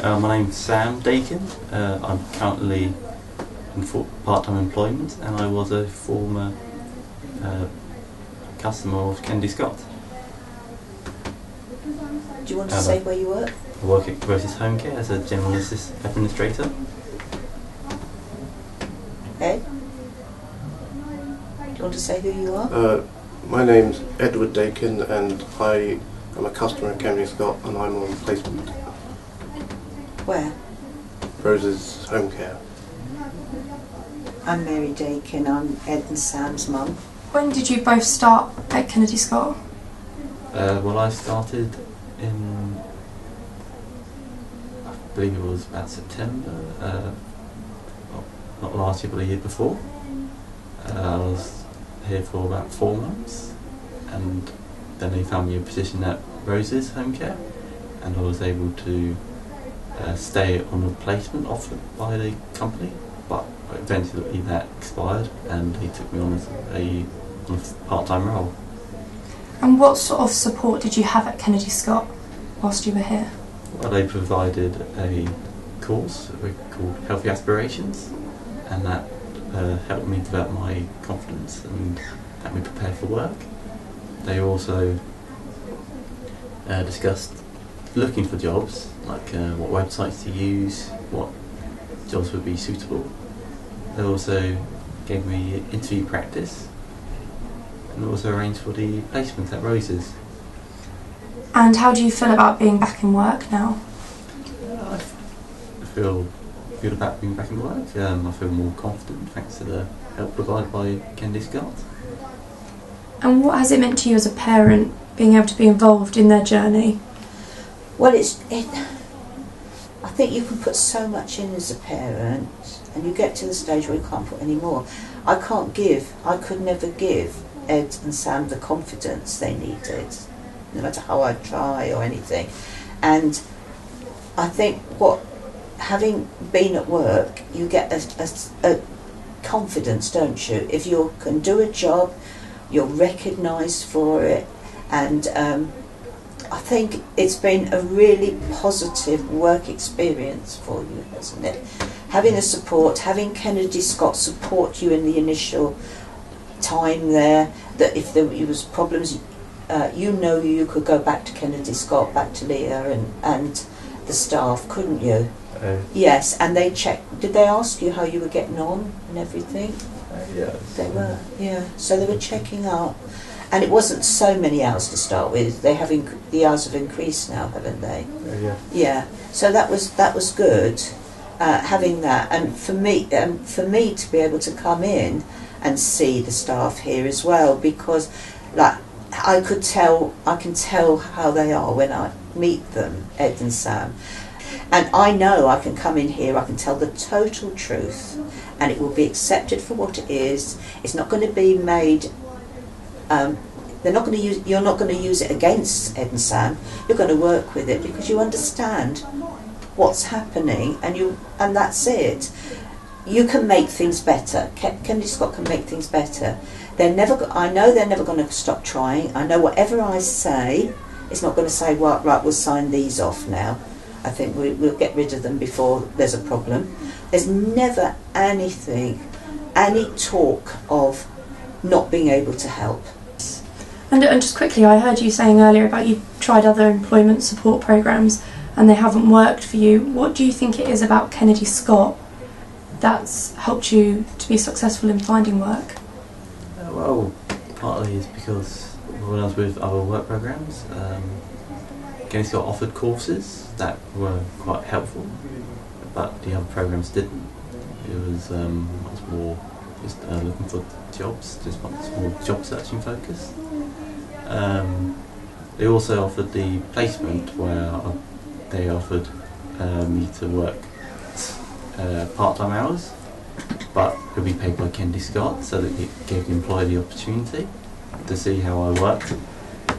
My name's Sam Dakin. I'm currently in part-time employment, and I was a former customer of Kennedy Scott. Do you want to say where you work? I work at Roses Homecare as a general administrator. Ed? Do you want to say who you are? My name's Edward Dakin, and I am a customer at Kennedy Scott, and I'm on placement. Where? Roses Homecare. I'm Mary Dakin. I'm Ed and Sam's mum. When did you both start at Kennedy Scott? Well, I started in, I believe it was about September, not last year but the year before. I was here for about 4 months, and then they found me a position at Roses Homecare, and I was able to stay on a placement offered by the company, but eventually that expired and he took me on as a part-time role. And what sort of support did you have at Kennedy Scott whilst you were here? Well, they provided a course called Healthy Aspirations, and that helped me develop my confidence and helped me prepare for work. They also discussed looking for jobs, like what websites to use, what jobs would be suitable. They also gave me interview practice, and also arranged for the placement at Roses. And how do you feel about being back in work now? I feel good about being back in work. I feel more confident thanks to the help provided by Kennedy Scott. And what has it meant to you as a parent, being able to be involved in their journey? Well, I think you can put so much in as a parent, and you get to the stage where you can't put any more. I could never give Ed and Sam the confidence they needed, no matter how I try or anything. And I think having been at work, you get a confidence, don't you? If you can do a job, you're recognised for it, and I think it's been a really positive work experience for you, hasn't it? Having the support, having Kennedy Scott support you in the initial time there, that if there was problems, you could go back to Kennedy Scott, back to Leah and the staff, couldn't you? Yes, and they checked. Did they ask you how you were getting on and everything? Yeah. They were, yeah. So they were checking up. And it wasn't so many hours to start with. They have the hours have increased now, haven't they? Yeah. Yeah. So that was good, having that, and for me to be able to come in and see the staff here as well, because like I can tell how they are when I meet them, Ed and Sam, and I know I can come in here, I can tell the total truth, and it will be accepted for what it is. It's not going to be made. You're not going to use it against Ed and Sam. You're going to work with it because you understand what's happening, and that's it. You can make things better. Kennedy Scott can make things better. I know they're never going to stop trying. I know whatever I say, it's not going to say, well, right, we'll sign these off now. I think we'll get rid of them before there's a problem. There's never any talk of not being able to help. And just quickly, I heard you saying earlier about you tried other employment support programs and they haven't worked for you. What do you think it is about Kennedy Scott that's helped you to be successful in finding work? Well, partly is because when I was with other work programs, Kennedy Scott offered courses that were quite helpful, but the other programs didn't. It was much more just looking for jobs, just much more job searching focus. They also offered the placement where they offered me to work part-time hours, but it would be paid by Kennedy Scott, so that it gave the employer the opportunity to see how I worked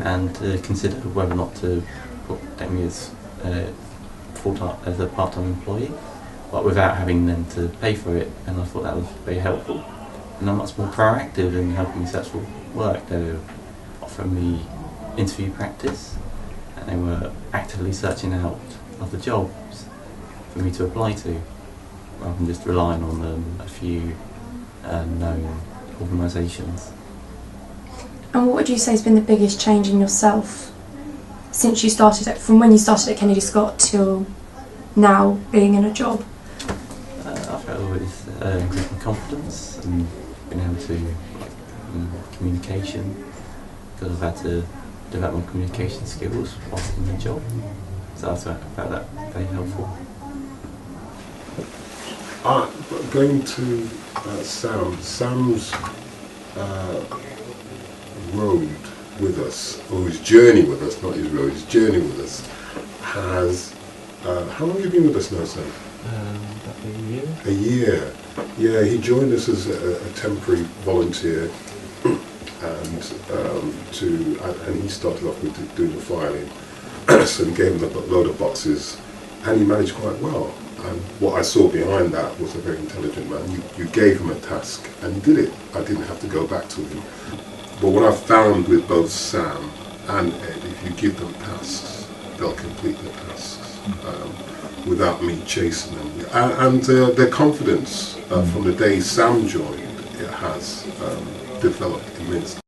and to consider whether or not to take me as a part-time employee, but without having them to pay for it. And I thought that was very helpful. And I'm much more proactive in helping me search for work. They were offering me interview practice, and they were actively searching out other jobs. for me to apply to, rather than just relying on a few known organisations. And what would you say has been the biggest change in yourself since you started from when you started at Kennedy Scott till now being in a job? I felt with increasing confidence and being able to communication, because I've had to develop my communication skills whilst in the job. So I found that very helpful. Going to Sam's road with us, or his journey with us, not his road, his journey with us, has, how long have you been with us now, Sam? About a year. A year. Yeah, he joined us as a temporary volunteer, and he started off with doing the filing. So we gave him a load of boxes, and he managed quite well. And what I saw behind that was a very intelligent man. You gave him a task, and he did it. I didn't have to go back to him. But what I've found with both Sam and Ed, if you give them tasks, they'll complete the tasks without me chasing them. And their confidence from the day Sam joined, it has developed immensely.